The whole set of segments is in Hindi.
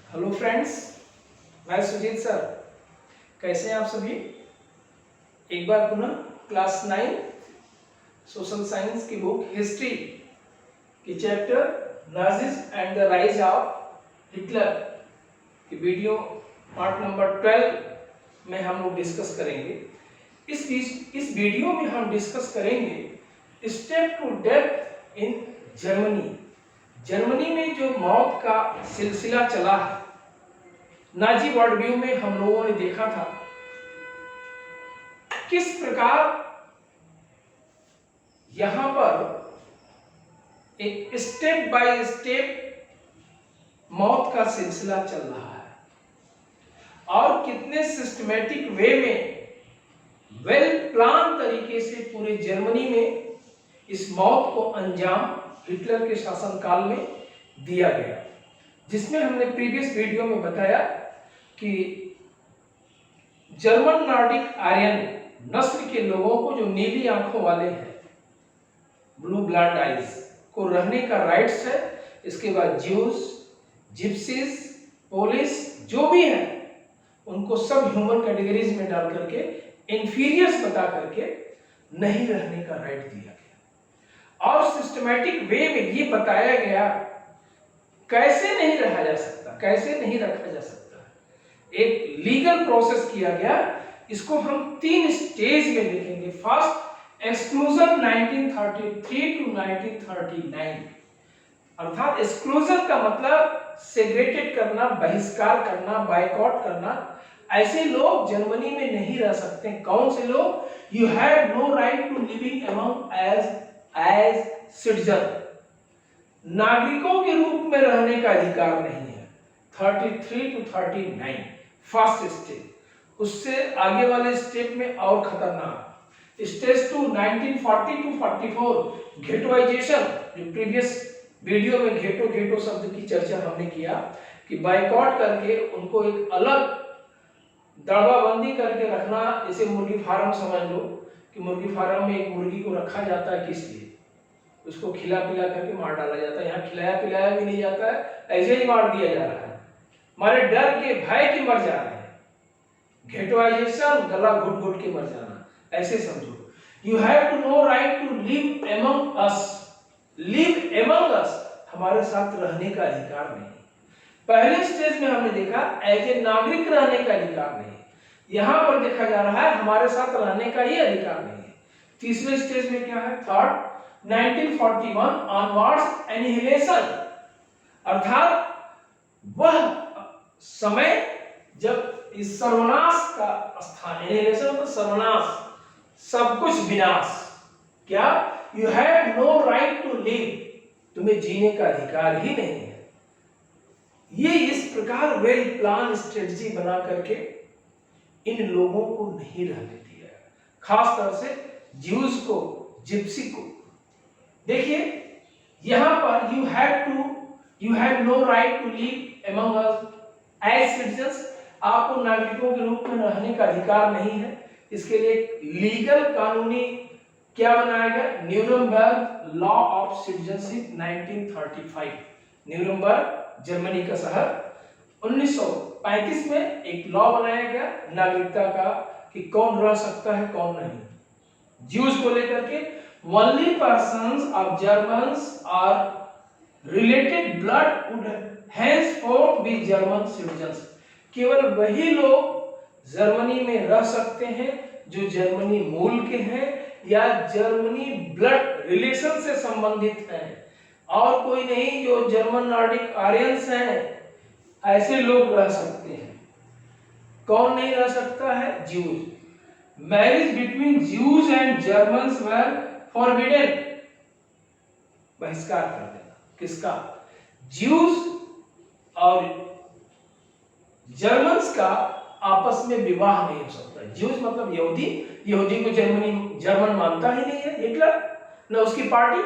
हेलो फ्रेंड्स, मैं सुजीत सर। कैसे हैं आप सभी? एक बार पुनः क्लास 9 सोशल साइंस की बुक हिस्ट्री की chapter Nazis and the rise of Hitler की वीडियो पार्ट नंबर 12 में हम लोग डिस्कस करेंगे। इस वीडियो में हम डिस्कस करेंगे step to death in Germany. Germany में जो मौत का सिलसिला चला है, नाजी वर्ल्ड व्यू में हम लोगों ने देखा था किस प्रकार यहां पर एक स्टेप बाय स्टेप मौत का सिलसिला चल रहा है और कितने सिस्टमैटिक वे में वेल प्लान तरीके से पूरे जर्मनी में इस मौत को अंजाम हिटलर के शासनकाल में दिया गया, जिसमें हमने प्रीवियस वीडियो में बताया कि जर्मन नॉर्डिक आर्यन नस्ल के लोगों को, जो नीली आंखों वाले हैं, ब्लू ब्लड आइज को रहने का राइट्स है। इसके बाद ज्यूज, जिप्सीज, पोलिस जो भी हैं उनको सब ह्यूमन कैटेगरीज में डाल करके इंफीरियर्स बता करके नहीं रहने का राइट दिया गया और सिस्टमैटिक वे में ये बताया गया कैसे नहीं रहा जा सकता, कैसे नहीं रखा जा सकता। एक लीगल प्रोसेस किया गया। इसको हम 3 स्टेज में देखेंगे। First, exclusion 1933 to 1939। अर्थात एक्सक्लूजन का मतलब सेग्रेटेड करना, बहिष्कार करना, बायकॉट करना। ऐसे लोग जर्मनी में नहीं रह सकते। कौन से लोग? You have no right to living among as citizen. नागरिकों के रूप में रहने का अधिकार नहीं है। 33 टू 39 फर्स्ट स्टेज। उससे आगे वाले स्टेप में और खतरनाक स्टेज 2 1940 टू 44 घेटोइजेशन। जो प्रीवियस वीडियो में घेटो शब्द की चर्चा हमने किया कि बाइकॉट करके उनको एक अलग दड़बाबंदी करके रखना। जैसे मुर्गी फार्म समझ लो कि मुर्गी फार्म में एक मुर्गी को रखा जाता है, किस लिए? उसको खिला पिला करके मार डाला जाता है। यहाँ खिलाया पिलाया भी नहीं जाता है, ऐसे ही मार दिया जा रहा है। हमारे डर के भय के मर जा रहे हैं। घेटोइजेशन, गला घुट घुट के मर जाना, ऐसे समझो। You have to no right to live among us. Live among us, हमारे साथ रहने का अधिकार नहीं। पहले स्टेज में हमने देखा एज ए नागरिक रहने का अधिकार नहीं। यहां पर देखा जा रहा है हमारे साथ रहने का ही अधिकार नहीं है। तीसरे स्टेज में क्या है? Third, 1941 onwards annihilation. अर्थात वह समय जब इस सर्वनाश का स्थान, एनिहिलेशन मतलब सर्वनाश, सब कुछ विनाश। क्या? You have no right to live, तुम्हें जीने का अधिकार ही नहीं है। ये इस प्रकार वेल प्लान स्ट्रेटजी बना करके इन लोगों को नहीं रहने दिया, खास तौर से ज्यूज को, जिप्सी को। देखिए यहां पर you have no right to live among us as citizens. आपको नागरिकों के रूप में रहने का अधिकार नहीं है। इसके लिए लीगल कानूनी क्या बनाया गया? Nuremberg law of citizenship 1935। Nuremberg Germany का शहर 1935 में एक लॉ बनाया गया नागरिकता का कि कौन रह सकता है कौन नहीं। ज्यूज को लेकर के only persons of Germans or related blood would henceforth be German citizens। केवल वही लोग जर्मनी में रह सकते हैं जो जर्मनी मूल के हैं या जर्मनी ब्लड रिलेशन से संबंधित हैं, और कोई नहीं। जो जर्मन नॉर्डिक आर्यंस हैं ऐसे लोग रह सकते हैं। कौन नहीं रह सकता है? Jews. Marriage between Jews and Germans were forbidden. बहिष्कार कर देना। किसका? ज्यूज और जर्मन्स का आपस में विवाह नहीं हो सकता। ज्यूज मतलब यहूदी, यहूदी को जर्मन मानता ही नहीं है हिटलर, न उसकी पार्टी।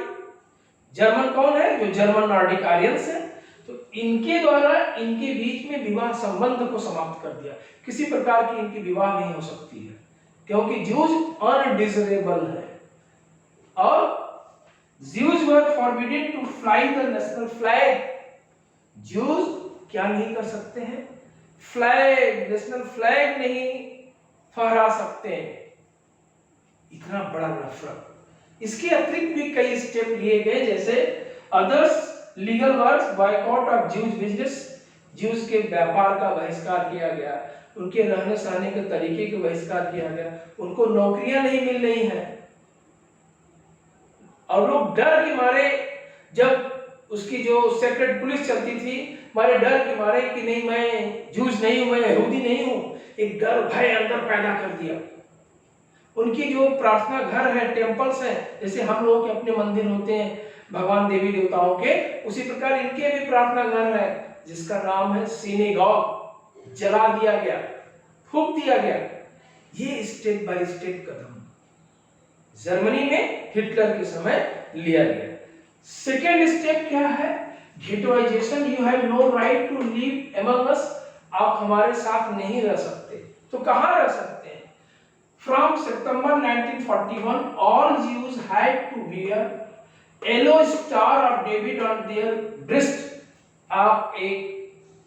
जर्मन कौन है? जो जर्मन नॉर्डिक आर्यंस है। तो इनके द्वारा इनके बीच में विवाह संबंध को समाप्त कर दिया। किसी प्रकार की इनकी विवाह नहीं हो सकती है क्योंकि ज्यूज अनडिजरेबल है। और Jews were forbidden to fly the national flag। Jews क्या नहीं कर सकते हैं? फ्लैग, नेशनल फ्लैग नहीं फहरा सकते हैं। इतना बड़ा नफरत। इसके अतिरिक्त भी कई स्टेप लिए गए, जैसे others legal works, boycott of Jews business, Jews के व्यापार का बहिष्कार किया गया, उनके रहने सहने के तरीके का बहिष्कार किया गया, उनको नौकरियां नहीं मिल रही हैं और लोग डर के मारे, जब उसकी जो सेक्रेट पुलिस चलती थी, मारे डर के मारे कि नहीं मैं जूस नहीं हूं, मैं यहूदी नहीं हूं, एक डर भय अंदर पैदा कर दिया। उनकी जो प्रार्थना घर है, टेम्पल्स हैं, जैसे हम लोगों के अपने मंदिर होते हैं भगवान देवी देवताओं के, उसी प्रकार इनके भी प्रार्थना घर है जिसका नाम है सिनेगॉग, जला दिया गया, फूंक दिया गया। ये स्टेप बाय स्टेप कदम जर्मनी में हिटलर के समय लिया गया। सेकेंड स्टेप क्या है? Ghettoization. You have no right to live among us, आप हमारे साथ नहीं रह सकते। तो कहां रह सकते हैं? From September 1941 all Jews had to wear yellow star of David on their breast. आप एक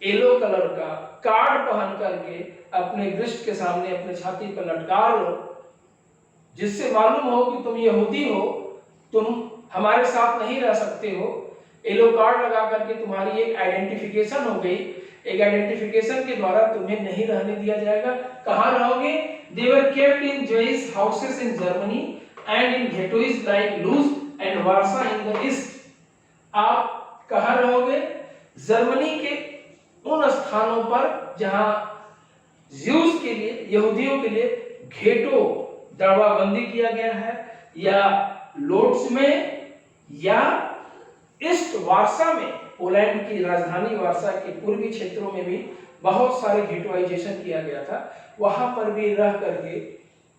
येलो कलर का कार्ड पहन करके अपने ब्रेस्ट के सामने अपने छाती पर लटका लो, जिससे मालूम हो कि तुम यहूदी हो, तुम हमारे साथ नहीं रह सकते हो। येलो कार्ड लगा करके तुम्हारी एक आइडेंटिफिकेशन हो गई, एक आइडेंटिफिकेशन के द्वारा तुम्हें नहीं रहने दिया जाएगा। कहां रहोगे? They were kept in Jewish houses in Germany and in ghettos like Lodz and Warsaw in the east. आप कहां रहोगे? जर्मनी के उन स्थानों पर जहां ज्यूज के लिए, यहूदियों के लिए घेटो दड़वाबंदी किया गया है, या लोड्स में या ईस्ट वार्सा में, पोलैंड की राजधानी वार्सा के पूर्वी क्षेत्रों में भी बहुत सारे गेटोइजेशन किया गया था। वहां पर भी रह करके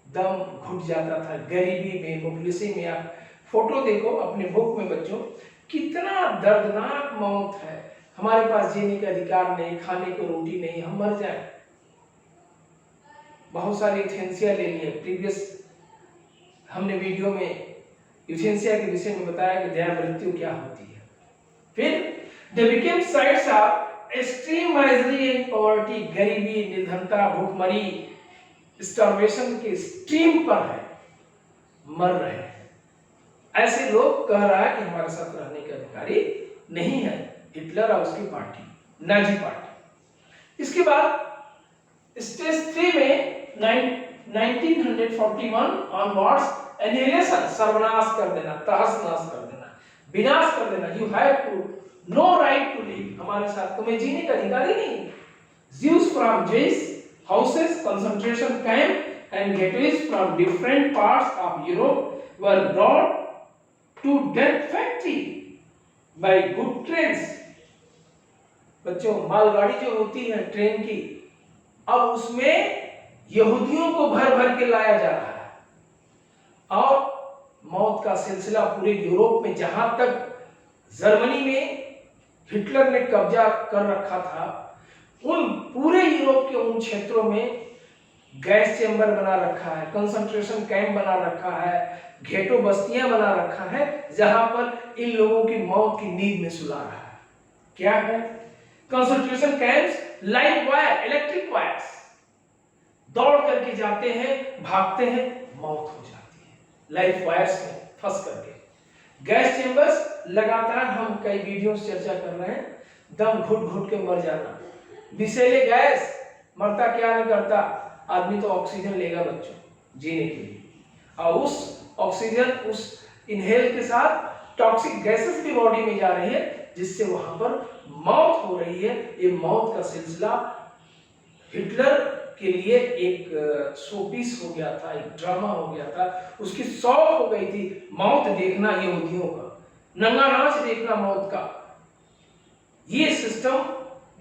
दम घुट जाता था, गरीबी में, मुफलिसी में। आप फोटो देखो अपने बुक में बच्चों, कितना दर्दनाक मौत है। हमारे पास जीने का अधिकार नहीं, खाने को रोटी नहीं, हम मर जाए। बहुत सारे यूथेनेसिया ले लिए। प्रीवियस हमने वीडियो में यूथेनेसिया के विषय में बताया कि दया मृत्यु क्या होती है। फिर they became sites of extreme misery and poverty, गरीबी, निर्धनता, भूखमरी, स्टार्वेशन के स्ट्रीम पर है, मर रहे हैं। ऐसे लोग कह रहा है कि हमारे साथ रहने के अधिकारी नहीं है हिटलर और उसकी पार्टी, नाजी पार्टी। इसके बाद स्टेज 3 में 1941 ऑनवर्ड्स एनिहिलेशन, सर्वनाश कर देना, तहस नहस कर देना, विनाश कर देना। You have to no right to live, हमारे साथ तुम्हें जीने का अधिकार ही नहीं। Jews from Jewish houses, concentration camp and ghettos from different parts of Europe were brought to death factory by good trains। बच्चों, मालगाड़ी जो होती है ट्रेन की, अब उसमें यहूदियों को भर भर के लाया जा रहा है और मौत का सिलसिला पूरे यूरोप में, जहां तक जर्मनी में हिटलर ने कब्जा कर रखा था, उन पूरे यूरोप के उन क्षेत्रों में गैस चेंबर बना रखा है, कंसंट्रेशन कैंप बना रखा है, घेटो बस्तियां बना रखा है, जहां पर इन लोगों की मौत की नींद में सुला रहा है। क्या है? Concentration camps, live wire, electric wires, दौड़ करके जाते हैं, भागते हैं, मौत हो जाती है लाइव वायर्स में फंस करके। गैस चेंबर्स, लगातार हम कई वीडियो से चर्चा कर रहे हैं, दम घुट घुट के मर जाना। विषैले गैस, मरता क्या नहीं करता, आदमी तो ऑक्सीजन लेगा बच्चों जीने के लिए, और उस ऑक्सीजन, उस इनहेल के साथ टॉक्सिक गैसेस भी बॉडी में जा रही है, जिससे वहां पर मौत हो रही है। ये मौत का सिलसिला हिटलर के लिए एक शोपीस हो गया था, एक ड्रामा हो गया था। उसकी शौक हो गई थी मौत देखना, यहूदियों का नंगा नाच देखना मौत का। ये सिस्टम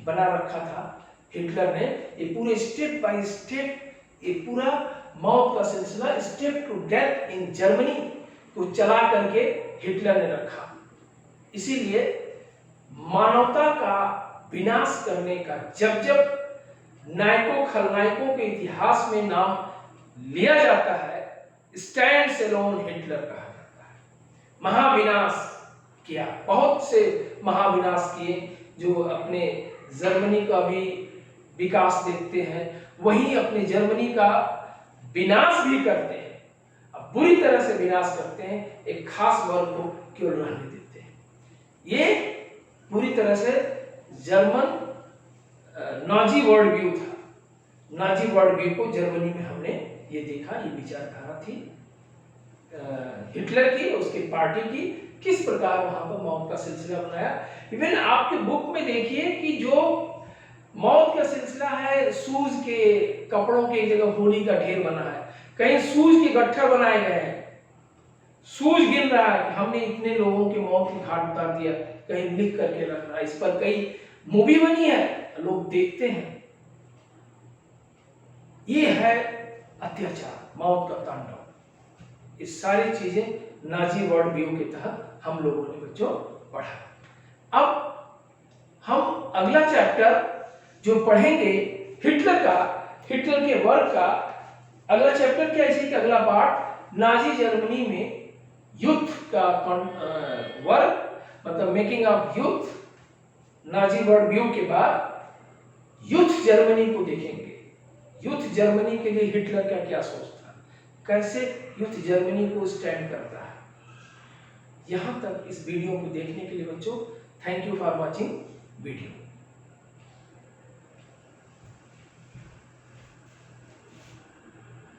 बना रखा था हिटलर ने। ये पूरे स्टेप बाय स्टेप, ये पूरा मौत का सिलसिला, step to death in Germany को चला करके हिटलर ने रखा। इसीलिए मानवता का विनाश करने का जब जब नायकों खलनायकों के इतिहास में नाम लिया जाता है, स्टैंड्स अलोन हिटलर कहा जाता है। महाविनाश किया, बहुत से महाविनाश किए, जो अपने जर्मनी का भी विकास देखते हैं, वहीं अपने जर्मनी का विनाश भी करते हैं। अब बुरी तरह से विनाश करते हैं, एक खास वर्ग को केवल रहने देते हैं। ये पूरी तरह से जर्मन नाजी वर्ल्ड व्यू था। नाजी वर्ल्ड व्यू को जर्मनी में हमने ये देखा, ये विचारधारा थी हिटलर की, उसकी पार्टी की, किस प्रकार वहां पर मौत का सिलसिला बनाया। इवन आपके बुक में देखिए कि जो मौत का सिलसिला है, सूज के कपड़ों की जगह होली का ढेर बना है, कहीं सूज के गट्ठर बनाए गए हैं, सूज गिन रहा है कि हमने इतने लोगों की मौत के घाट उतार दिया, कहीं लिख करके रख रहा है। इस पर कई मूवी बनी है, लोग देखते हैं। ये है अत्याचार, मौत का तांडव। ये सारी चीजें नाजी वर्ल्ड व्यू के तहत हम लोगों ने बच्चों पढ़ा। अब हम अगला चैप्टर जो पढ़ेंगे हिटलर का, हिटलर के वर्क का अगला चैप्टर क्या है, कि अगला पार्ट नाजी जर्मनी में युद्ध का वर्क, मतलब मेकिंग ऑफ युद्ध। नाजी वर्ल्ड व्यू के बाद युद्ध जर्मनी को देखेंगे। युद्ध जर्मनी के लिए हिटलर का क्या सोच था, कैसे युद्ध जर्मनी को स्टैंड करता है। यहां तक इस वीडियो को देखने के लिए बच्चों thank you for watching video.